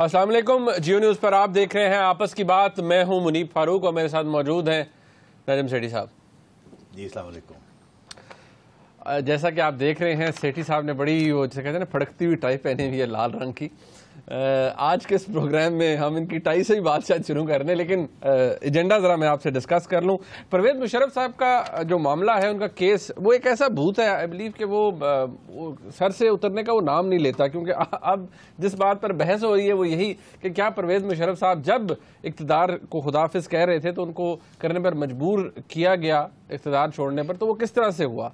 السلام علیکم، جیو نیوز پر آپ دیکھ رہے ہیں آپس کی بات. میں ہوں منیب فاروق اور میرے ساتھ موجود ہیں نجم سیٹھی صاحب. جی السلام علیکم. جیسا کہ آپ دیکھ رہے ہیں سیٹھی صاحب نے بڑی وہ جسے کہتے ہیں نا پھڑکتی ہوئی ٹائی پہنی ہوئی ہے لال رنگ کی. آج کے اس پروگرام میں ہم ان کی ٹائی سے ہی بات شاید شروع کرنے، لیکن ایجنڈا ذرا میں آپ سے ڈسکس کر لوں. پرویز مشرف صاحب کا جو معاملہ ہے، ان کا کیس، وہ ایک ایسا بھوت ہے آئی بلیو کہ وہ سر سے اترنے کا وہ نام نہیں لیتا، کیونکہ اب جس بات پر بحث ہو رہی ہے وہ یہی کہ کیا پرویز مشرف صاحب جب اقتدار کو خداحافظ کہہ رہے تھے تو ان کو کرنے پر مجبور کیا گیا اقتدار چھوڑنے پر، تو وہ کس طرح سے ہوا.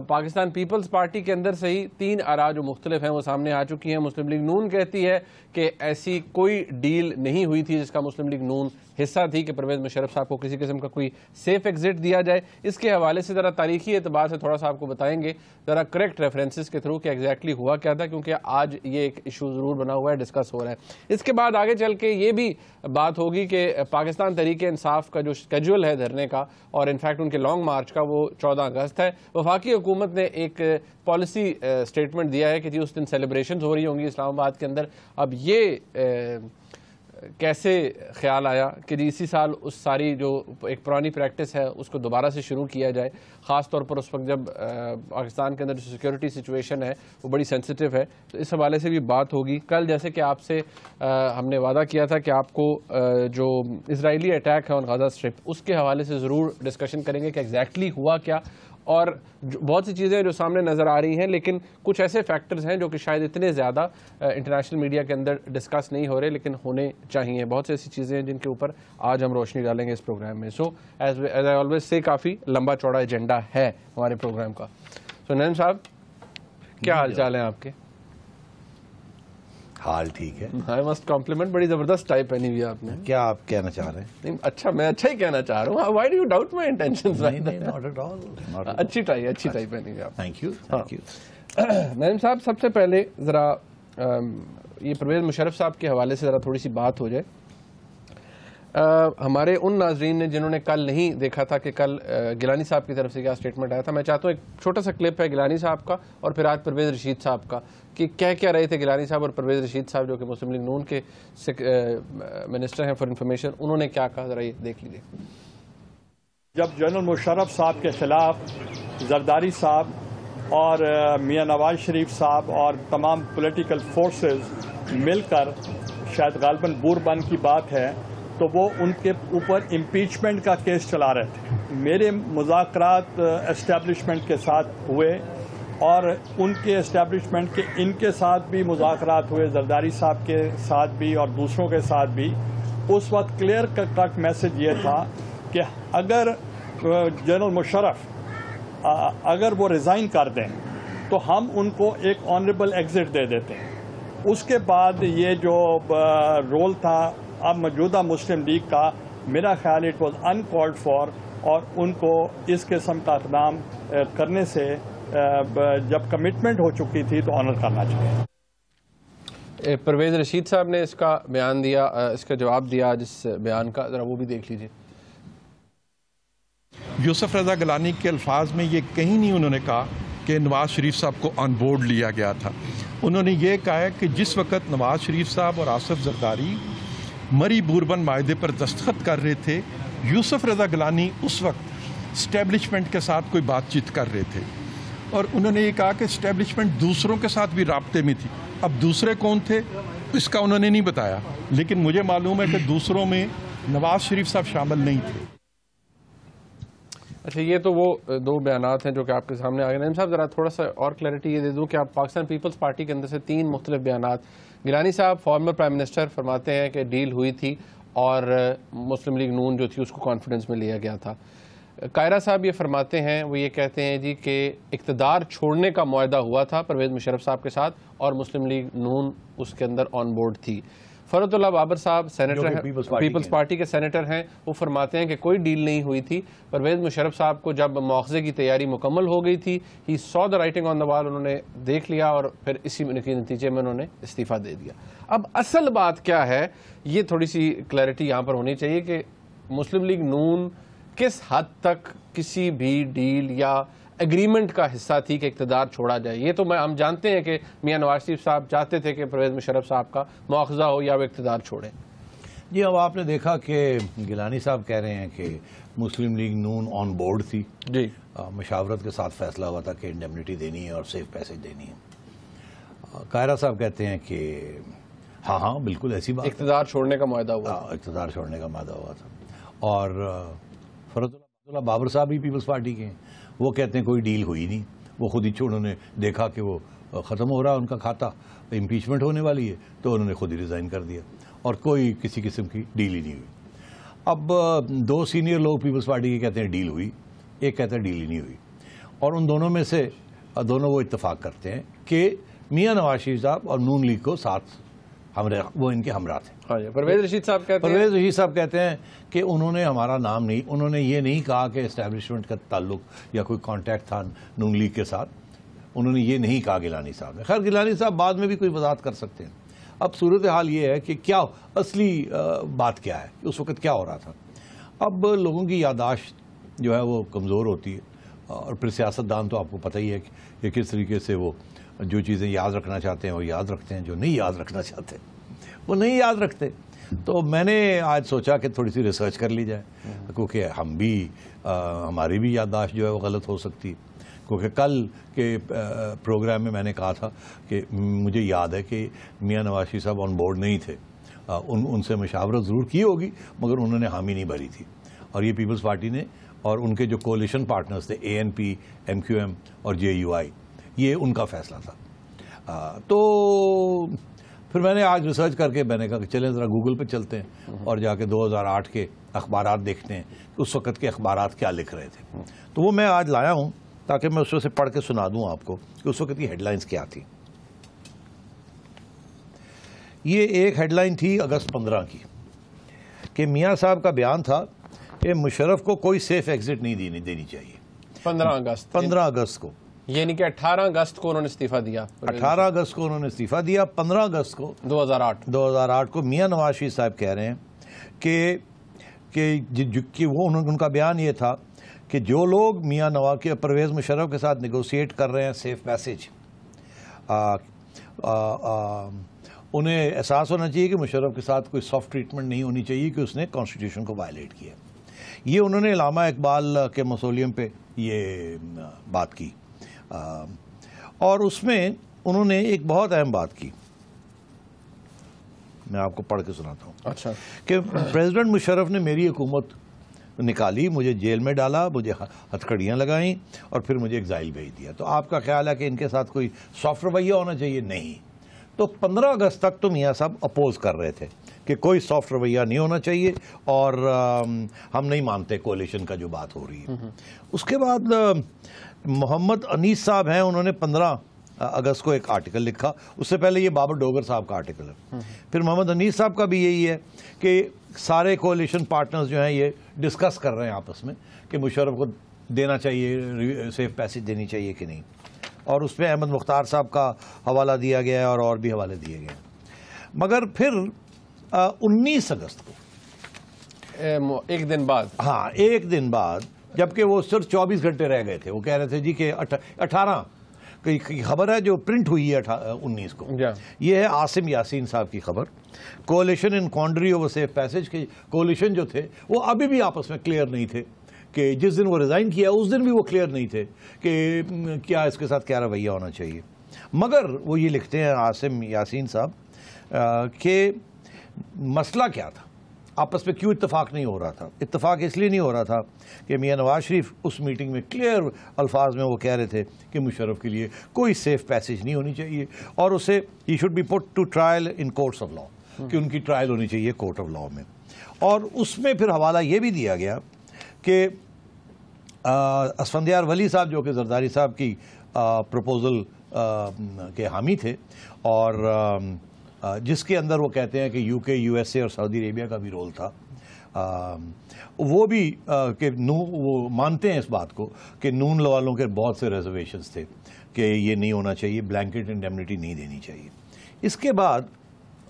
پاکستان پیپلز پارٹی کے اندر سے ہی تین آراء جو مختلف ہیں وہ سامنے آ چکی ہیں. مسلم لیگ نون کہتی ہے کہ ایسی کوئی ڈیل نہیں ہوئی تھی جس کا مسلم لیگ نون حصہ تھی کہ پرویز مشرف صاحب کو کسی قسم کا کوئی سیف ایگزٹ دیا جائے. اس کے حوالے سے ذرا تاریخی اعتبار سے تھوڑا سا آپ کو بتائیں گے ذرا کریکٹ ریفرنسز کے تھرو کہ ایگزیکٹلی ہوا کیا تھا، کیونکہ آج یہ ایک ایشو ضرور بنا ہوا ہے، ڈسکس ہو رہا ہے. اس کے بعد آگے چل کے یہ بھی بات ہوگی کہ پاکستان تحریک انصاف کا جو اسکیجول ہے دھرنے کا، اور انفیکٹ ان کے لانگ مارچ کا، وہ 14 اگست ہے. وفاقی حکومت نے ایک پالیسی اسٹیٹمنٹ دیا ہے کہ جی اس دن سیلیبریشنز ہو رہی ہوں گی اسلام آباد کے اندر. اب یہ کیسے خیال آیا کہ جی اسی سال اس ساری جو ایک پرانی پریکٹس ہے اس کو دوبارہ سے شروع کیا جائے، خاص طور پر اس وقت جب پاکستان کے اندر جو سیکیورٹی سچویشن ہے وہ بڑی سینسٹیو ہے. تو اس حوالے سے بھی بات ہوگی. کل جیسے کہ آپ سے ہم نے وعدہ کیا تھا کہ آپ کو جو اسرائیلی اٹیک ہے آن غزہ اسٹرپ، اس کے حوالے سے ضرور ڈسکشن کریں گے کہ ایگزیکٹلی ہوا کیا، اور بہت سی چیزیں جو سامنے نظر آ رہی ہیں، لیکن کچھ ایسے فیکٹرز ہیں جو کہ شاید اتنے زیادہ انٹرنیشنل میڈیا کے اندر ڈسکس نہیں ہو رہے لیکن ہونے چاہیے. بہت سی ایسی چیزیں ہیں جن کے اوپر آج ہم روشنی ڈالیں گے اس پروگرام میں. So as I always say کافی لمبا چوڑا ایجنڈا ہے ہمارے پروگرام کا. سو نیم صاحب کیا حال چال ہیں آپ کے؟ حال ٹھیک ہے. آئی مسٹ کمپلیمنٹ، بڑی زبردست ٹائی پہنی ہوئی ہے آپ نے. کیا آپ کہنا چاہ رہے ہیں؟ اچھا، میں اچھا ہی کہنا چاہ رہا ہوں. Why do you doubt my intentions? اچھی ٹائی پہنی ہوئی آپ. Thank you. نعیم صاحب، سب سے پہلے ذرا یہ پرویز مشرف صاحب کے حوالے سے ذرا تھوڑی سی بات ہو جائے. ہمارے ان ناظرین نے جنہوں نے کل نہیں دیکھا تھا کہ کل گیلانی صاحب کی طرف سے کیا اسٹیٹمنٹ آیا تھا، میں چاہتا ہوں ایک چھوٹا سا کلپ ہے گیلانی صاحب کا اور پھر آج پرویز رشید صاحب کا کہ کیا رہے تھے گیلانی صاحب اور پرویز رشید صاحب جو کہ مسلم لیگ نون کے منسٹر ہیں فار انفارمیشن، انہوں نے کیا کہا، ذرا یہ دیکھ لیجیے. جب جنرل مشرف صاحب کے خلاف زرداری صاحب اور میاں نواز شریف صاحب اور تمام پولیٹیکل فورسز مل کر، شاید غالباً بوربن کی بات ہے، تو وہ ان کے اوپر امپیچمنٹ کا کیس چلا رہے تھے. میرے مذاکرات اسٹیبلشمنٹ کے ساتھ ہوئے اور ان کے اسٹیبلشمنٹ کے ان کے ساتھ بھی مذاکرات ہوئے، زرداری صاحب کے ساتھ بھی اور دوسروں کے ساتھ بھی. اس وقت کلیئر کٹ میسج یہ تھا کہ اگر جنرل مشرف اگر وہ ریزائن کر دیں تو ہم ان کو ایک آنریبل ایگزٹ دے دیتے ہیں. اس کے بعد یہ جو رول تھا اب موجودہ مسلم لیگ کا، میرا خیال اٹ واز انکالڈ فار، اور ان کو اس قسم کا اقدام کرنے سے جب کمٹمنٹ ہو چکی تھی تو آنر کرنا چاہیے. پرویز رشید صاحب نے اس کا بیان دیا، اس کا جواب دیا جس بیان کا، ذرا وہ بھی دیکھ لیجیے. یوسف رضا گیلانی کے الفاظ میں یہ کہیں نہیں انہوں نے کہا کہ نواز شریف صاحب کو آن بورڈ لیا گیا تھا. انہوں نے یہ کہا ہے کہ جس وقت نواز شریف صاحب اور آصف زرداری مری بوربن معاہدے پر دستخط کر رہے تھے، یوسف رضا گیلانی اس وقت اسٹیبلشمنٹ کے ساتھ کوئی بات چیت کر رہے تھے، اور انہوں نے یہ کہا کہ اسٹیبلشمنٹ دوسروں کے ساتھ بھی رابطے میں تھی. اب دوسرے کون تھے اس کا انہوں نے نہیں بتایا، لیکن مجھے معلوم ہے کہ دوسروں میں نواز شریف صاحب شامل نہیں تھے. اچھا، یہ تو وہ دو بیانات ہیں جو کہ آپ کے سامنے آ گئے. نعیم صاحب ذرا تھوڑا سا اور کلیئرٹی یہ دے دوں کہ آپ پاکستان پیپلز پارٹی کے اندر سے تین مختلف بیانات. گیلانی صاحب فارمر پرائم منسٹر فرماتے ہیں کہ ڈیل ہوئی تھی اور مسلم لیگ نون جو تھی اس کو کانفیڈنس میں لیا گیا تھا. قائرہ صاحب یہ فرماتے ہیں، وہ یہ کہتے ہیں جی کہ اقتدار چھوڑنے کا معاہدہ ہوا تھا پرویز مشرف صاحب کے ساتھ اور مسلم لیگ نون اس کے اندر آن بورڈ تھی. فرحت اللہ بابر صاحب سینیٹر ہیں، پیپلز پارٹی کے سینیٹر ہیں، وہ فرماتے ہیں کہ کوئی ڈیل نہیں ہوئی تھی. پرویز مشرف صاحب کو جب مواخذے کی تیاری مکمل ہو گئی تھی، ہی سو دا رائٹنگ آن دا وال، انہوں نے دیکھ لیا اور پھر اسی کے نتیجے میں انہوں نے استعفیٰ دے دیا. اب اصل بات کیا ہے، یہ تھوڑی سی کلیئرٹی یہاں پر ہونی چاہیے کہ مسلم لیگ نون کس حد تک کسی بھی ڈیل یا ایگریمنٹ کا حصہ تھی کہ اقتدار چھوڑا جائے. یہ تو ہم جانتے ہیں کہ میاں نواز شریف صاحب چاہتے تھے کہ پرویز مشرف صاحب کا مواخذہ ہو یا وہ اقتدار چھوڑیں. جی اب آپ نے دیکھا کہ گیلانی صاحب کہہ رہے ہیں کہ مسلم لیگ نون آن بورڈ تھی. جی مشاورت کے ساتھ فیصلہ ہوا تھا کہ انڈیمنیٹی دینی ہے اور سیف پیسج دینی ہے. قاہرہ صاحب کہتے ہیں کہ ہاں بالکل ایسی بات, اقتدار چھوڑنے کا معاہدہ ہوا. اقتدار چھوڑنے کا معاہدہ ہوا تھا. اور فرد اللہ بابر صاحب بھی پیپلز پارٹی کے ہیں, وہ کہتے ہیں کوئی ڈیل ہوئی نہیں, وہ خود ہی انہوں نے دیکھا کہ وہ ختم ہو رہا ہے ان کا کھاتا, امپیچمنٹ ہونے والی ہے, تو انہوں نے خود ہی ریزائن کر دیا اور کوئی کسی قسم کی ڈیل ہی نہیں ہوئی. اب دو سینئر لوگ پیپلز پارٹی کے کہتے ہیں ڈیل ہوئی, ایک کہتا ہے ڈیل ہی نہیں ہوئی, اور ان دونوں میں سے دونوں وہ اتفاق کرتے ہیں کہ میاں نواز شریف صاحب اور نون لیگ کو ساتھ وہ ان کے ہمراہ تھے. پرویز رشید صاحب کہتے ہیں, پرویز رشید صاحب کہتے ہیں کہ انہوں نے ہمارا نام نہیں, انہوں نے یہ نہیں کہا کہ اسٹیبلشمنٹ کا تعلق یا کوئی کانٹیکٹ تھا نون لیگ کے ساتھ, انہوں نے یہ نہیں کہا گیلانی صاحب نے. خیر گیلانی صاحب بعد میں بھی کوئی وضاحت کر سکتے ہیں. اب صورتحال یہ ہے کہ کیا اصلی بات کیا ہے, اس وقت کیا ہو رہا تھا. اب لوگوں کی یادداشت جو ہے وہ کمزور ہوتی ہے, اور پھر سیاستدان تو آپ کو پتہ ہی ہے کہ کس طریقے سے وہ جو چیزیں یاد رکھنا چاہتے ہیں وہ یاد رکھتے ہیں, جو نہیں یاد رکھنا چاہتے وہ نہیں یاد رکھتے. تو میں نے آج سوچا کہ تھوڑی سی ریسرچ کر لی جائے, کیونکہ ہماری بھی یادداشت جو ہے وہ غلط ہو سکتی. کیونکہ کل کے پروگرام میں نے کہا تھا کہ مجھے یاد ہے کہ میاں نواز شریف صاحب آن بورڈ نہیں تھے, ان سے مشاورت ضرور کی ہوگی مگر انہوں نے حامی نہیں بھری تھی. اور یہ پیپلز پارٹی نے اور ان کے جو کولیشن پارٹنرز تھے ANP, MQM اور JUI, یہ ان کا فیصلہ تھا. تو پھر میں نے آج ریسرچ کر کے میں نے کہا کہ چلیں ذرا گوگل پہ چلتے ہیں اور جا کے 2008 کے اخبارات دیکھتے ہیں کہ اس وقت کے اخبارات کیا لکھ رہے تھے. تو وہ میں آج لایا ہوں تاکہ میں اس سے پڑھ کے سنا دوں آپ کو کہ اس وقت کی ہیڈ لائنز کیا تھی. یہ ایک ہیڈ لائن تھی اگست 15 کی کہ میاں صاحب کا بیان تھا کہ مشرف کو کوئی سیف ایگزٹ نہیں دینی چاہیے. 15 اگست کو, یعنی کہ 18 اگست کو انہوں نے استعفیٰ دیا. 18 اگست کو انہوں نے استعفیٰ دیا. 15 اگست کو 2008 کو میاں نواز شریف صاحب کہہ رہے ہیں کہ وہ ان کا بیان یہ تھا کہ جو لوگ میاں نواز کے پرویز مشرف کے ساتھ نیگوسیٹ کر رہے ہیں سیف پیسج, انہیں احساس ہونا چاہیے کہ مشرف کے ساتھ کوئی سافٹ ٹریٹمنٹ نہیں ہونی چاہیے کہ اس نے کانسٹیٹیوشن کو وائلیٹ کیا. یہ انہوں نے علامہ اقبال کے موسولیم پہ یہ بات کی, اور اس میں انہوں نے ایک بہت اہم بات کی, میں آپ کو پڑھ کے سناتا ہوں. اچھا. کہ پریزیڈنٹ مشرف نے میری حکومت نکالی, مجھے جیل میں ڈالا, مجھے ہتھکڑیاں لگائیں اور پھر مجھے ایگزائل بھیج دیا. تو آپ کا خیال ہے کہ ان کے ساتھ کوئی سافٹ رویہ ہونا چاہیے؟ نہیں. تو 15 اگست تک تو میاں صاحب اپوز کر رہے تھے کہ کوئی سافٹ رویہ نہیں ہونا چاہیے اور ہم نہیں مانتے کولیشن کا جو بات ہو رہی ہے. اس کے بعد محمد انیس صاحب ہیں, انہوں نے 15 اگست کو ایک آرٹیکل لکھا. اس سے پہلے یہ بابر ڈوگر صاحب کا آرٹیکل ہے. پھر محمد انیس صاحب کا بھی یہی ہے کہ سارے کولیشن پارٹنرز جو ہیں یہ ڈسکس کر رہے ہیں آپس میں کہ مشرف کو دینا چاہیے, سیف پیسج دینی چاہیے کہ نہیں. اور اس میں احمد مختار صاحب کا حوالہ دیا گیا ہے اور بھی حوالے دیے گئے. مگر پھر 19 اگست کو ایک دن بعد, ہاں ایک دن بعد, جبکہ وہ صرف 24 گھنٹے رہ گئے تھے, وہ کہہ رہے تھے جی کہ 18 کی خبر ہے جو پرنٹ ہوئی ہے 19 کو. یہ ہے عاصم یاسین صاحب کی خبر. کولیشن ان کونڈری اوور سیف پیسج کے کولیشن جو تھے وہ ابھی بھی آپس میں کلیئر نہیں تھے کہ جس دن وہ ریزائن کیا اس دن بھی وہ کلیئر نہیں تھے کہ کیا اس کے ساتھ کیا رویہ ہونا چاہیے. مگر وہ یہ لکھتے ہیں عاصم یاسین صاحب کہ مسئلہ کیا تھا, آپس میں کیوں اتفاق نہیں ہو رہا تھا. اتفاق اس لیے نہیں ہو رہا تھا کہ میاں نواز شریف اس میٹنگ میں کلیئر الفاظ میں وہ کہہ رہے تھے کہ مشرف کے لیے کوئی سیف پیسج نہیں ہونی چاہیے اور اسے ہی should be put to trial in courts of law, کہ ان کی ٹرائل ہونی چاہیے کورٹ آف لا میں. اور اس میں پھر حوالہ یہ بھی دیا گیا کہ اسفندیار ولی صاحب جو کہ زرداری صاحب کی پروپوزل کے حامی تھے اور جس کے اندر وہ کہتے ہیں کہ UK, USA اور سعودی عربیہ کا بھی رول تھا, وہ بھی کہ وہ مانتے ہیں اس بات کو کہ نون والوں کے بہت سے ریزرویشنز تھے کہ یہ نہیں ہونا چاہیے, بلینکٹ انڈیمنیٹی نہیں دینی چاہیے. اس کے بعد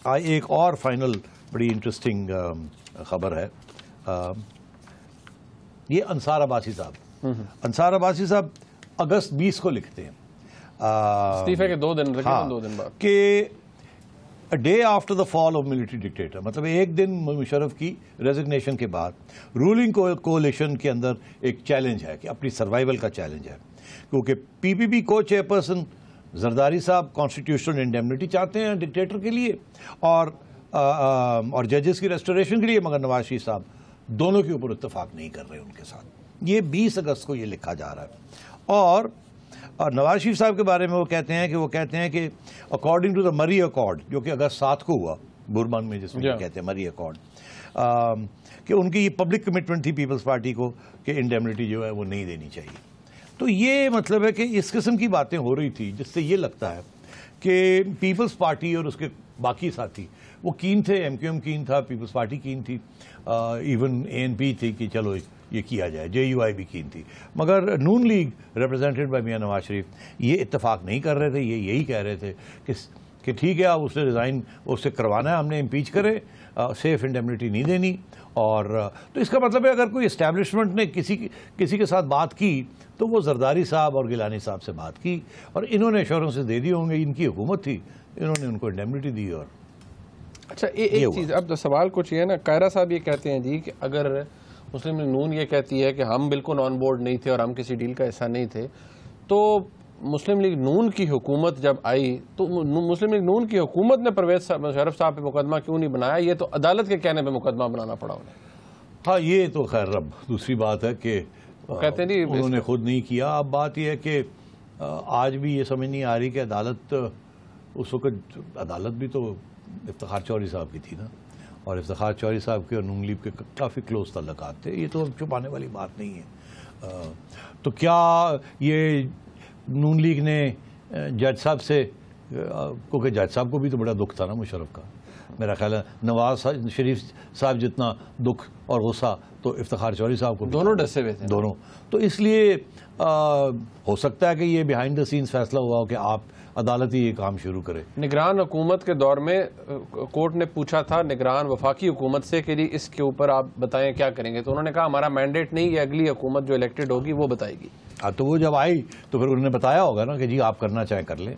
ایک اور فائنل بڑی انٹرسٹنگ خبر ہے, یہ انصار عباسی صاحب. انصار عباسی صاحب اگست 20 کو لکھتے ہیں استعفے کے 2 دن بعد کہ day after the fall of military dictator, مطلب ایک دن مشرف کی ریزگنیشن کے بعد رولنگ کولیشن کے اندر ایک چیلنج ہے کہ اپنی سروائیول کا چیلنج ہے، کیونکہ پی پی پی کو چیئرپرسن زرداری صاحب کانسٹیٹیوشنل انڈیمنٹی چاہتے ہیں ڈکٹیٹر کے لیے اور ججز کی ریسٹوریشن کے لیے، مگر نواز شریف صاحب دونوں کے اوپر اتفاق نہیں کر رہے ان کے ساتھ. یہ 20 اگست کو یہ لکھا جا رہا ہے. اور نواز شریف صاحب کے بارے میں وہ کہتے ہیں کہ according to the Murree accord, جو کہ اگست 7 کو ہوا بربن میں، جس میں کہتے ہیں مری اکارڈ، کہ ان کی یہ پبلک کمٹمنٹ تھی پیپلز پارٹی کو کہ انڈیمنٹی جو ہے وہ نہیں دینی چاہیے. تو یہ مطلب ہے کہ اس قسم کی باتیں ہو رہی تھی جس سے یہ لگتا ہے کہ پیپلز پارٹی اور اس کے باقی ساتھی وہ کین تھے، ایم کیو ایم کین تھا، پیپلز پارٹی کین تھی، ایون اے این پی تھی کہ چلو یہ کیا جائے، جے یو آئی بھی کین تھی، مگر نون league represented by Mian Nawaz Sharif یہ اتفاق نہیں کر رہے تھے. یہ یہی کہہ رہے تھے کہ ٹھیک ہے آپ اس سے ریزائن اس سے کروانا ہے، ہم نے امپیچ کرے، سیف انڈیمنٹی نہیں دینی. اور تو اس کا مطلب ہے اگر کوئی اسٹیبلشمنٹ نے کسی کے ساتھ بات کی تو وہ زرداری صاحب اور گیلانی صاحب سے بات کی، اور انہوں نے ایشورنسز دے دی ہوں گے، ان کی حکومت تھی، انہوں نے ان کو انڈیمنٹی دی. اور اچھا ایک چیز، اب سوال کچھ یہ ہے نا، قاہرہ صاحب یہ کہتے ہیں جی کہ اگر مسلم لیگ نون یہ کہتی ہے کہ ہم بالکل آن بورڈ نہیں تھے اور ہم کسی ڈیل کا حصہ نہیں تھے، تو مسلم لیگ نون کی حکومت جب آئی تو مسلم لیگ نون کی حکومت نے پرویز مشرف صاحب پہ مقدمہ کیوں نہیں بنایا؟ یہ تو عدالت کے کہنے پہ مقدمہ بنانا پڑا انہیں. ہاں یہ تو خیر رب دوسری بات ہے کہ کہتے ہیں انہوں نے خود نہیں کیا. اب بات یہ ہے کہ آج بھی یہ سمجھ نہیں آ رہی کہ عدالت، اس وقت عدالت بھی تو افتخار چوہدری صاحب کی تھی نا، اور افتخار چوہدری صاحب کے اور نون لیگ کے کافی کلوز تعلقات تھے. یہ تو چھپانے والی بات نہیں ہے. تو کیا یہ نون لیگ نے جج صاحب سے، کیونکہ جج صاحب کو بھی تو بڑا دکھ تھا نا مشرف کا، میرا خیال ہے نواز شریف صاحب جتنا دکھ اور غصہ تو افتخار چوہدری صاحب کو، دونوں ڈسے ہوئے تھے دونوں. تو اس لیے ہو سکتا ہے کہ یہ بیہائنڈ دا سینز فیصلہ ہوا ہو کہ آپ عدالت ہی یہ کام شروع کرے. نگران حکومت کے دور میں کورٹ نے پوچھا تھا نگران وفاقی حکومت سے کہ جی اس کے اوپر آپ بتائیں کیا کریں گے، تو انہوں نے کہا ہمارا مینڈیٹ نہیں، یہ اگلی حکومت جو الیکٹڈ ہوگی وہ بتائے گی. تو وہ جب آئی تو پھر انہوں نے بتایا ہوگا نا کہ جی آپ کرنا چاہیں کر لیں،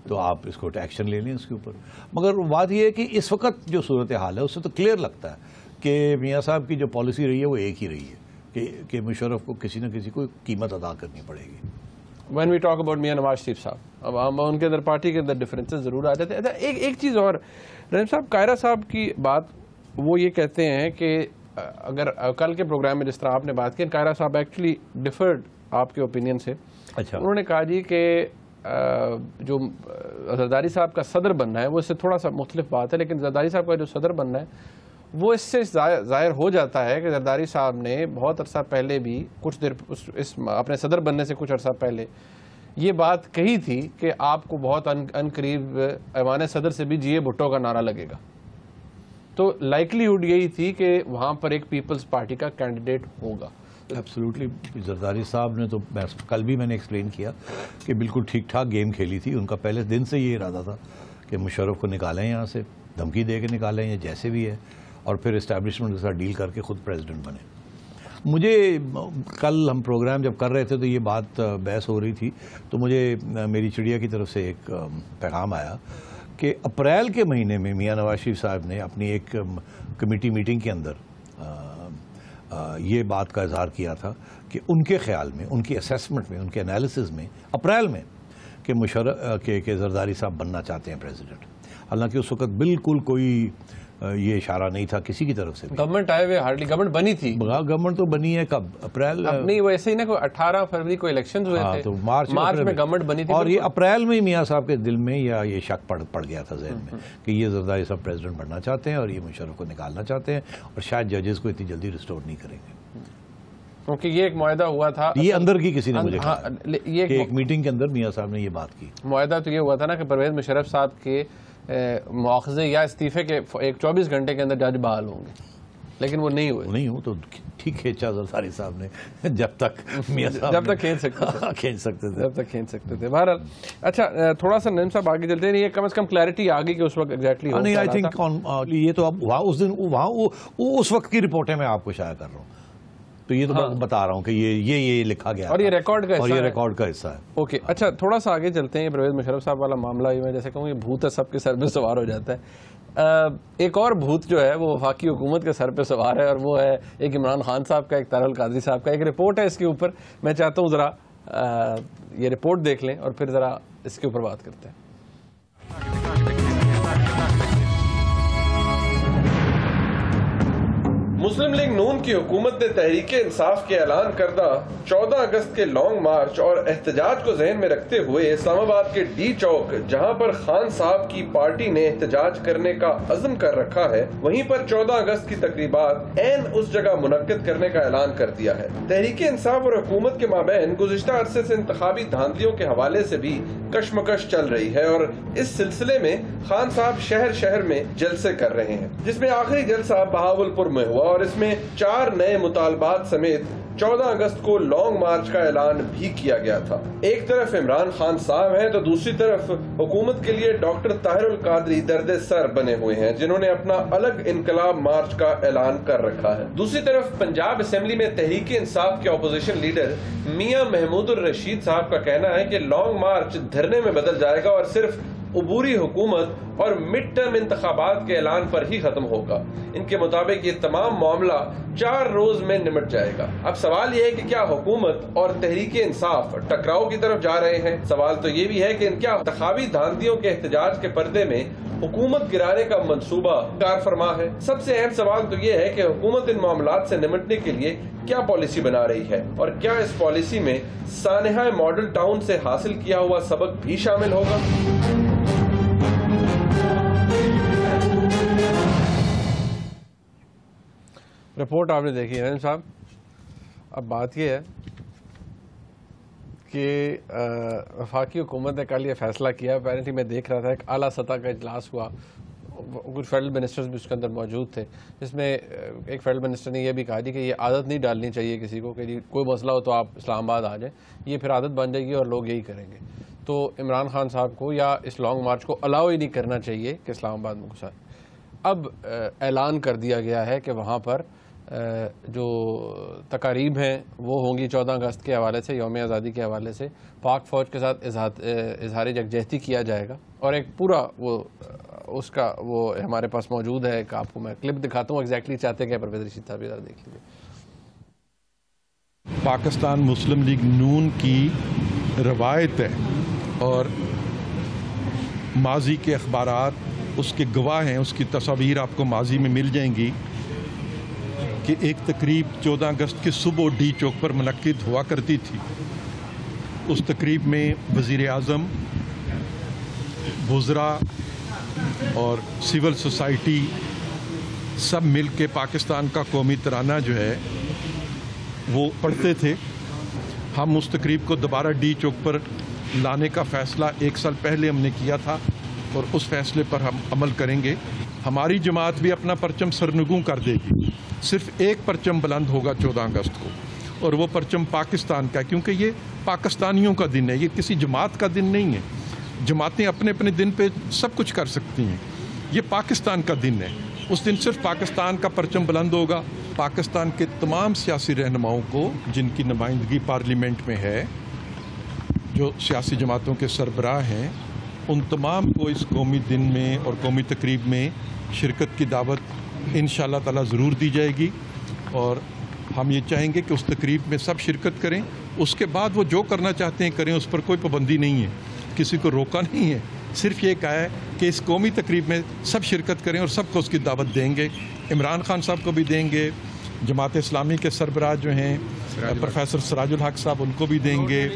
تو آپ اس کو ایکشن لے لیں اس کے اوپر. مگر بات یہ ہے کہ اس وقت جو صورتحال ہے اس سے تو کلیئر لگتا ہے کہ میاں صاحب کی جو پالیسی رہی ہے وہ ایک ہی رہی ہے کہ مشرف کو کسی نہ کسی کو قیمت ادا کرنی پڑے گی. when we talk about Mian Nawaz Sharif صاحب، اب ہم ان کے اندر پارٹی کے اندر ڈفرینسز ضرور آ جاتے ہیں. ایک چیز اور رحیم صاحب، قاہرہ صاحب کی بات وہ یہ کہتے ہیں کہ اگر کل کے پروگرام میں جس طرح آپ نے بات کی، قاہرہ صاحب ایکچولی ڈیفرڈ آپ کے اوپینین سے. اچھا، انہوں نے کہا جی کہ جو زرداری صاحب کا صدر بننا ہے وہ اس سے تھوڑا سا مختلف بات ہے، لیکن زرداری صاحب کا جو صدر بننا ہے وہ اس سے ظاہر ہو جاتا ہے کہ زرداری صاحب نے بہت عرصہ پہلے بھی کچھ دیر اپنے صدر بننے سے کچھ عرصہ پہلے یہ بات کہی تھی کہ آپ کو بہت ان قریب ایوان صدر سے بھی جی اے بھٹو کا نعرہ لگے گا. تو لائکلیہڈ یہی تھی کہ وہاں پر ایک پیپلز پارٹی کا کینڈیڈیٹ ہوگا. ایبسولوٹلی. زرداری صاحب نے تو کل بھی میں نے ایکسپلین کیا کہ بالکل ٹھیک ٹھاک گیم کھیلی تھی. ان کا پہلے دن سے یہ ارادہ تھا کہ مشرف کو نکالیں یہاں سے، دھمکی دے کے نکالیں یا جیسے بھی ہے، اور پھر اسٹیبلشمنٹ کے ساتھ ڈیل کر کے خود پریزیڈنٹ بنے. مجھے کل ہم پروگرام جب کر رہے تھے تو یہ بات بحث ہو رہی تھی، تو مجھے میری چڑیا کی طرف سے ایک پیغام آیا کہ اپریل کے مہینے میں میاں نواز شریف صاحب نے اپنی ایک کمیٹی میٹنگ کے اندر یہ بات کا اظہار کیا تھا کہ ان کے خیال میں، ان کی اسیسمنٹ میں، ان کے انالیسز میں اپریل میں کہ زرداری صاحب بننا چاہتے ہیں پریزیڈنٹ. حالانکہ اس وقت بالکل کوئی یہ اشارہ نہیں تھا کسی کی طرف سے. گورنمنٹ آئے ہوئے ہارڈلی، گورنمنٹ بنی تھی، گورنمنٹ تو بنی ہے کب؟ اپریل نہیں، وہ ایسے ہی نا، کوئی 18 فروری کو الیکشنز ہوئے تھے، تو مارچ میں گورنمنٹ بنی تھی. اور یہ اپریل میں میاں صاحب کے دل میں یا یہ شک پڑ گیا تھا ذہن میں کہ یہ زرداری صاحب پریزیڈنٹ بننا چاہتے ہیں اور یہ مشرف کو نکالنا چاہتے ہیں، اور شاید ججز کو اتنی جلدی ریسٹور نہیں کریں گے. کیونکہ یہ ایک معاہدہ ہوا تھا، یہ اندر کی کسی نے مجھے کہا یہ کہ ایک میٹنگ کے اندر میاں صاحب نے یہ بات کی. معاہدہ تو یہ ہوا تھا نا کہ پرویز مشرف صاحب کے مواخذے یا استعفے کے ایک 24 گھنٹے کے اندر جج بحال ہوں گے، لیکن وہ نہیں ہوئے. نہیں ہوں تو ٹھیک کھینچا زرداری صاحب نے جب تک میاں صاحب جب تک کھینچ سکتے تھے، جب تک کھینچ سکتے تھے. بہرحال اچھا تھوڑا سا نعیم صاحب آگے چلتے ہیں، یہ کم از کم کلیئرٹی آ گئی کہ اس وقت ایگزیکٹلی نہیں. آئی تھنک یہ تو اب وہاں اس دن وہاں اس وقت کی رپورٹیں میں آپ کو شائع کر رہا ہوں. تو یہ تو میں بتا رہا ہوں کہ یہ لکھا گیا اور یہ ریکارڈ کا اور یہ ریکارڈ کا حصہ ہے. اوکے اچھا تھوڑا سا آگے چلتے ہیں. یہ پرویز مشرف صاحب والا معاملہ میں جیسے کہوں یہ بھوت ہے سب کے سر پہ سوار ہو جاتا ہے. ایک اور بھوت جو ہے وہ وفاقی حکومت کے سر پہ سوار ہے اور وہ ہے ایک عمران خان صاحب کا, ایک طاہر القادری صاحب کا. ایک رپورٹ ہے اس کے اوپر, میں چاہتا ہوں ذرا یہ رپورٹ دیکھ لیں اور پھر ذرا اس کے اوپر بات کرتے ہیں. مسلم لیگ نون کی حکومت نے تحریک انصاف کے اعلان کردہ 14 اگست کے لانگ مارچ اور احتجاج کو ذہن میں رکھتے ہوئے اسلام آباد کے ڈی چوک, جہاں پر خان صاحب کی پارٹی نے احتجاج کرنے کا عزم کر رکھا ہے, وہیں پر 14 اگست کی تقریبات عین اس جگہ منعقد کرنے کا اعلان کر دیا ہے. تحریک انصاف اور حکومت کے مابین گزشتہ عرصے سے انتخابی دھاندلیوں کے حوالے سے بھی کشمکش چل رہی ہے اور اس سلسلے میں خان صاحب شہر شہر میں جلسے کر رہے ہیں, جس میں آخری جلسہ بہاول پور میں ہوا اور اس میں 4 نئے مطالبات سمیت 14 اگست کو لانگ مارچ کا اعلان بھی کیا گیا تھا. ایک طرف عمران خان صاحب ہیں تو دوسری طرف حکومت کے لیے ڈاکٹر طاہر القادری درد سر بنے ہوئے ہیں, جنہوں نے اپنا الگ انقلاب مارچ کا اعلان کر رکھا ہے. دوسری طرف پنجاب اسمبلی میں تحریک انصاف کے اپوزیشن لیڈر میاں محمود الرشید صاحب کا کہنا ہے کہ لانگ مارچ دھرنے میں بدل جائے گا اور صرف عبوری حکومت اور مڈ ٹرم انتخابات کے اعلان پر ہی ختم ہوگا. ان کے مطابق یہ تمام معاملہ 4 روز میں نمٹ جائے گا. اب سوال یہ ہے کہ کیا حکومت اور تحریک انصاف ٹکراؤ کی طرف جا رہے ہیں؟ سوال تو یہ بھی ہے کہ ان کیا انتخابی دھاندلیوں کے احتجاج کے پردے میں حکومت گرانے کا منصوبہ کار فرما ہے؟ سب سے اہم سوال تو یہ ہے کہ حکومت ان معاملات سے نمٹنے کے لیے کیا پالیسی بنا رہی ہے اور کیا اس پالیسی میں سانحہ ماڈل ٹاؤن سے حاصل کیا ہوا سبق بھی شامل ہوگا؟ رپورٹ آپ نے دیکھی ہے صاحب. اب بات یہ ہے کہ وفاقی حکومت نے کل یہ فیصلہ کیا. اپیرنٹلی میں دیکھ رہا تھا ایک اعلیٰ سطح کا اجلاس ہوا, کچھ فیڈرل منسٹرز بھی اس کے اندر موجود تھے, جس میں ایک فیڈرل منسٹر نے یہ بھی کہا کہ یہ عادت نہیں ڈالنی چاہیے کسی کو کہ کوئی مسئلہ ہو تو آپ اسلام آباد آ جائیں, یہ پھر عادت بن جائے گی اور لوگ یہی کریں گے. تو عمران خان صاحب کو یا اس لانگ مارچ کو الاؤ ہی نہیں کرنا چاہیے کہ اسلام آباد میں گھسائے. اب اعلان کر دیا گیا ہے کہ وہاں پر جو تقاریب ہیں وہ ہوں گی 14 اگست کے حوالے سے, یوم آزادی کے حوالے سے. پاک فوج کے ساتھ اظہار یکجہتی کیا جائے گا اور ایک پورا وہ اس کا وہ ہمارے پاس موجود ہے. ایک آپ کو میں کلپ دکھاتا ہوں ایگزیکٹلی چاہتے ہیں کہ پرویز رشید صاحب ذرا دیکھ لیجیے. پاکستان مسلم لیگ نون کی روایت ہے اور ماضی کے اخبارات اس کے گواہ ہیں, اس کی تصاویر آپ کو ماضی میں مل جائیں گی کہ ایک تقریب 14 اگست کی صبح ڈی چوک پر منعقد ہوا کرتی تھی. اس تقریب میں وزیر اعظم, وزراء اور سول سوسائٹی سب مل کے پاکستان کا قومی ترانہ جو ہے وہ پڑھتے تھے. ہم اس تقریب کو دوبارہ ڈی چوک پر لانے کا فیصلہ 1 سال پہلے ہم نے کیا تھا اور اس فیصلے پر ہم عمل کریں گے. ہماری جماعت بھی اپنا پرچم سرنگوں کر دے گی. صرف ایک پرچم بلند ہوگا 14 اگست کو اور وہ پرچم پاکستان کا, کیونکہ یہ پاکستانیوں کا دن ہے, یہ کسی جماعت کا دن نہیں ہے. جماعتیں اپنے اپنے دن پہ سب کچھ کر سکتی ہیں, یہ پاکستان کا دن ہے. اس دن صرف پاکستان کا پرچم بلند ہوگا. پاکستان کے تمام سیاسی رہنماؤں کو جن کی نمائندگی پارلیمنٹ میں ہے, جو سیاسی جماعتوں کے سربراہ ہیں, ان تمام کو اس قومی دن میں اور قومی تقریب میں شرکت کی دعوت انشاءاللہ تعالی ضرور دی جائے گی. اور ہم یہ چاہیں گے کہ اس تقریب میں سب شرکت کریں. اس کے بعد وہ جو کرنا چاہتے ہیں کریں, اس پر کوئی پابندی نہیں ہے, کسی کو روکا نہیں ہے. صرف یہ کہا ہے کہ اس قومی تقریب میں سب شرکت کریں اور سب کو اس کی دعوت دیں گے. عمران خان صاحب کو بھی دیں گے, جماعت اسلامی کے سربراہ جو ہیں پروفیسر سراج الحق صاحب ان کو بھی دیں گے,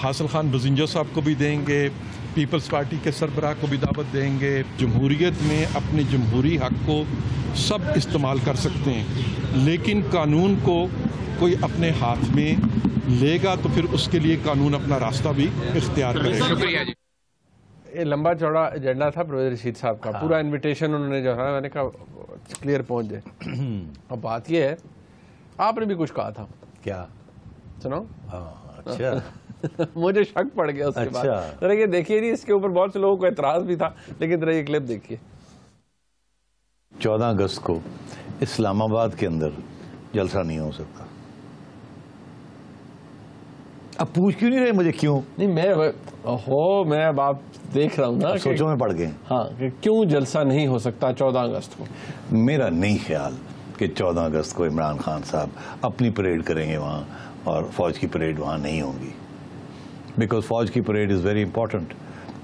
حاصل خان بزنجو صاحب کو بھی دیں گے, پیپلز پارٹی کے سربراہ کو بھی دعوت دیں گے. جمہوریت میں اپنے جمہوری حق کو سب استعمال کر سکتے ہیں, لیکن قانون کو کوئی اپنے ہاتھ میں لے گا تو پھر اس کے لیے قانون اپنا راستہ بھی اختیار کرے گا. شکریہ جی. یہ لمبا چوڑا ایجنڈا تھا پرویز رشید صاحب کا, پورا انویٹیشن انہوں نے جو ہے میں نے کہا کلیئر پہنچ جائے. اب بات یہ ہے آپ نے بھی کچھ کہا تھا, کیا سنو؟ اچھا مجھے شک پڑ گیا اس کے بعد. ذرا یہ دیکھیے نہیں, اس کے اوپر بہت سے لوگوں کو اعتراض بھی تھا, لیکن ذرا یہ کلپ دیکھیے. 14 اگست کو اسلام آباد کے اندر جلسہ نہیں ہو سکتا. اب پوچھ کیوں نہیں رہے مجھے کیوں؟ نہیں میں اب آپ دیکھ رہا ہوں نا سوچوں میں پڑ گئے. ہاں کہ کیوں جلسہ نہیں ہو سکتا 14 اگست کو؟ میرا نہیں خیال کہ 14 اگست کو عمران خان صاحب اپنی پریڈ کریں گے وہاں اور فوج کی پریڈ وہاں نہیں ہوں گی. بیکاز فوج کی parade is very important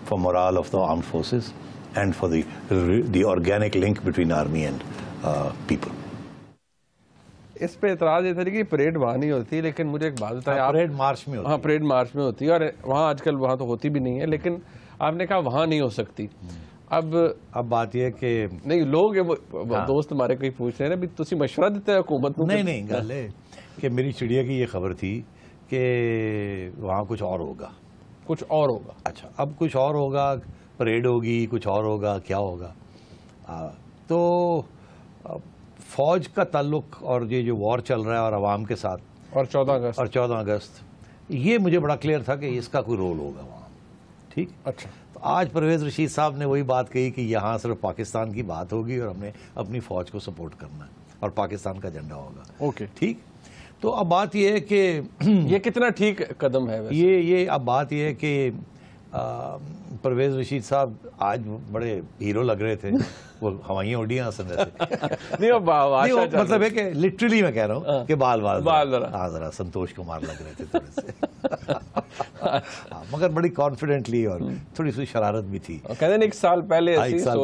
for morale of the armed forces and for the organic link between army and people. اس پہ اعتراض یہ تھا کہ پریڈ وہاں نہیں ہوتی، لیکن مجھے ایک بات بتائیں. پریڈ مارچ میں ہوتی ہے. ہاں پریڈ مارچ میں ہوتی ہے اور وہاں آج کل وہاں تو ہوتی بھی نہیں ہے، لیکن آپ نے کہا وہاں نہیں ہو سکتی. اب بات یہ کہ نہیں لوگ دوست ہمارے کوئی پوچھ رہے ہیں بھی تسی مشورہ دیتے ہیں حکومت کو؟ نہیں گل ہے کہ میری چڑیا کی یہ خبر تھی کہ وہاں کچھ اور ہوگا. کچھ اور ہوگا؟ اچھا اب کچھ اور ہوگا، پریڈ ہوگی، کچھ اور ہوگا، کیا ہوگا؟ تو فوج کا تعلق اور یہ جو وار چل رہا ہے اور عوام کے ساتھ اور 14 اگست یہ مجھے بڑا کلیئر تھا کہ اس کا کوئی رول ہوگا وہاں. ٹھیک. اچھا تو آج پرویز رشید صاحب نے وہی بات کہی کہ یہاں صرف پاکستان کی بات ہوگی اور ہم نے اپنی فوج کو سپورٹ کرنا ہے اور پاکستان کا جھنڈا ہوگا. اوکے ٹھیک. تو اب بات یہ ہے کہ یہ کتنا ٹھیک قدم ہے؟ یہ اب بات یہ ہے کہ پرویز رشید صاحب آج بڑے ہیرو لگ رہے تھے، وہ ہوائیاں اڑیاں ہنس رہے تھے. مطلب ہے کہ لٹرلی میں کہہ رہا ہوں کہ بال ذرا سنتوش کمار لگ رہے تھے تھوڑے سے، مگر بڑی کانفیڈنٹلی اور تھوڑی سی شرارت بھی تھی. کہتے ہیں 1 سال پہلے 1 سال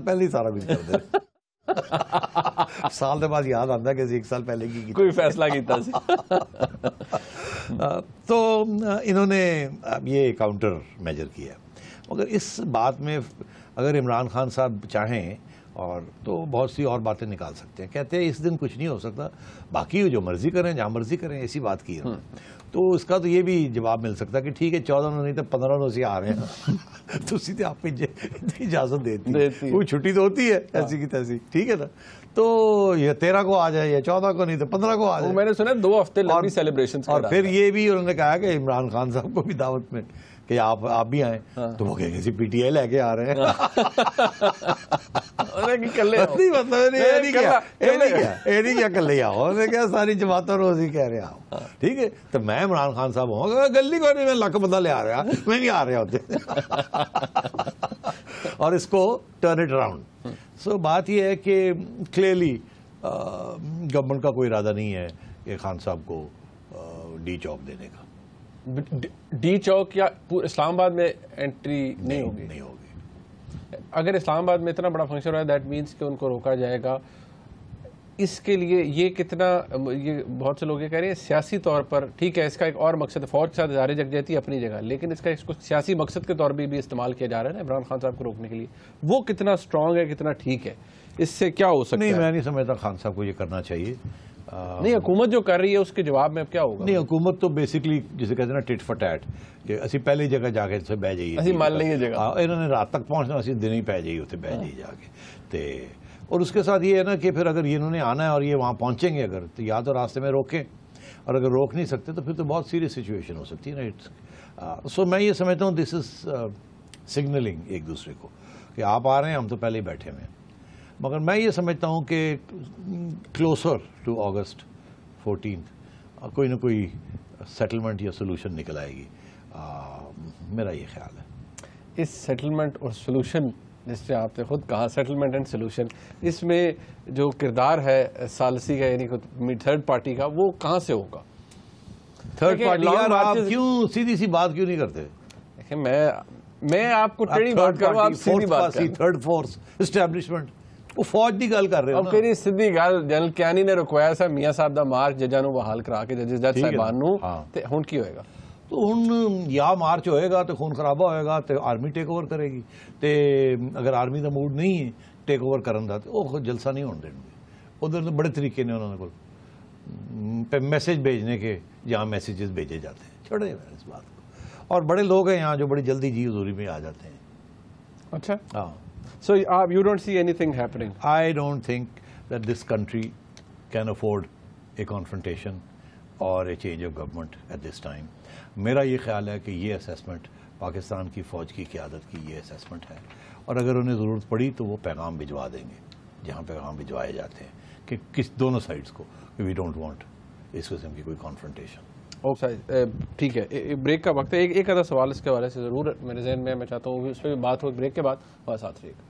پہلے ہی سارا کچھ کر دے. سال کے بعد یاد آتا ہے کہ 1 سال پہلے کی کوئی فیصلہ کیتا سی. تو انہوں نے اب یہ کاؤنٹر میجر کیا، مگر اس بات میں اگر عمران خان صاحب چاہیں اور تو بہت سی اور باتیں نکال سکتے ہیں. کہتے ہیں اس دن کچھ نہیں ہو سکتا، باقی جو مرضی کریں جہاں مرضی کریں، ایسی بات کی ہے. تو اس کا تو یہ بھی جواب مل سکتا کہ ٹھیک ہے 14 نہیں تو 15 سے آ رہے ہیں تو سیدھے آپ اجازت دیتی ہے، کوئی چھٹی تو ہوتی ہے ایسی کی تیسی. ٹھیک ہے نا. تو یہ 13 کو آ جائے یا 14 کو نہیں تو 15 کو آ جائے. میں نے سنا 2 ہفتے لمبی سیلیبریشن. اور پھر یہ بھی انہوں نے کہا کہ عمران خان صاحب کو بھی دعوت میں کہ آپ بھی آئیں. تو وہ کہیں گے پی ٹی آئی لے کے آ رہے ہیں. کلے آؤ، انہوں نے کہا ساری جماعتوں روز ہی کہہ رہے آؤ. ٹھیک ہے. تو میں عمران خان صاحب ہوں گا گلی کو نہیں، میں لاکھ بندہ لے آ رہا، میں نہیں آ رہے ہوتے. اور اس کو ٹرن اٹ اراؤنڈ. سو بات یہ ہے کہ کلیئرلی گورنمنٹ کا کوئی ارادہ نہیں ہے کہ خان صاحب کو ڈی چوک دینے کا. ڈی چوک یا اسلام آباد میں انٹری نہیں ہوگی. اگر اسلام آباد میں اتنا بڑا فنکشن ہو رہا ہے دیٹ مینس کہ ان کو روکا جائے گا. اس کے لیے یہ کتنا، یہ بہت سے لوگ یہ کہہ رہے ہیں سیاسی طور پر ٹھیک ہے، اس کا ایک اور مقصد ہے، فوج کے ساتھ ادارے جگ جاتی ہے اپنی جگہ، لیکن اس کا سیاسی مقصد کے طور پہ بھی استعمال کیا جا رہا ہے نا عمران خان صاحب کو روکنے کے لیے. وہ کتنا اسٹرانگ ہے، کتنا ٹھیک ہے، اس سے کیا ہو سکتا ہے؟ نہیں میں نہیں سمجھتا خان صاحب کو یہ کرنا چاہیے. نہیں حکومت جو کر رہی ہے اس کے جواب میں کیا ہوگا؟ نہیں حکومت تو بیسکلی جسے کہتے ہیں نا ٹٹ فار ٹیٹ کہ اسی پہلی جگہ جا کے اتنے بہ جائیے، اسی مان لیں گے جگہ. انہوں نے رات تک پہنچنا، اسی دن ہی پہ جائیے اتنے بہ جائیے جا کے. اور اس کے ساتھ یہ ہے نا کہ پھر اگر انہوں نے آنا ہے اور یہ وہاں پہنچیں گے اگر تو یا تو راستے میں روکیں، اور اگر روک نہیں سکتے تو پھر تو بہت سیریس سچویشن ہو سکتی ہے نا. سو میں یہ سمجھتا ہوں دس از سگنلنگ ایک دوسرے کو کہ آپ آ رہے ہیں، ہم تو پہلے ہی بیٹھے ہوئے ہیں. مگر میں یہ سمجھتا ہوں کہ کلوزر ٹو اگست 14 کوئی نہ کوئی سیٹلمنٹ یا سولوشن نکل آئے گی، میرا یہ خیال ہے. اس سیٹلمنٹ اور سولوشن جس سے آپ نے خود کہا سیٹلمنٹ اینڈ سولوشن، اس میں جو کردار ہے ثالثی کا یعنی تھرڈ پارٹی کا، وہ کہاں سے ہوگا؟ تھرڈ پارٹی یار آپ کیوں سیدھی سی بات کیوں نہیں کرتے؟ دیکھیں میں آپ کو ٹیڑھی بات کروں، آپ سیدھی بات کریں. تھرڈ فورس اسٹیبلشمنٹ وہ فوج دی گل کر رہے ہیں. اب کہنی سیدھی گل جنرل کیانی نے رکوایا سا میاں صاحب دا مارچ ججاں نو بحال کرا کے جج صاحبان نو، تے ہن کی ہوئے گا؟ تو ہن یا مارچ ہوئے گا تو خون خرابہ ہوئے گا تو آرمی ٹیک اوور کرے گی. تے اگر آرمی دا موڈ نہیں ہے ٹیک اوور کرن دا تو وہ جلسہ نہیں ہون دیں گے. ادھر تو بڑے طریقے نے انہوں نے میسج بھیجنے کے جہاں میسیجز بھیجے جاتے ہیں. چھوڑے اس بات کو. اور بڑے لوگ ہیں یہاں جو بڑی جلدی جی حضوری میں آ جاتے ہیں. اچھا ہاں. So you don't see anything happening? I don't think that this country can afford a confrontation or a change of government at this time. میرا یہ خیال ہے کہ یہ اسیسمنٹ پاکستان کی فوج کی قیادت کی یہ اسیسمنٹ ہے، اور اگر انہیں ضرورت پڑی تو وہ پیغام بھجوا دیں گے جہاں پیغام بھجوائے جاتے ہیں کہ کس دونوں سائڈز کو کہ وی ڈونٹ وانٹ اس قسم کی کوئی کانفرنٹیشن. ٹھیک ہے، بریک کا وقت ہے. ایک آدھا سوال اس کے حوالے سے ضرور میرے ذہن میں چاہتا ہوں اس پہ بھی بات ہو بریک کے بعد، اور ساتھ رہیے گا.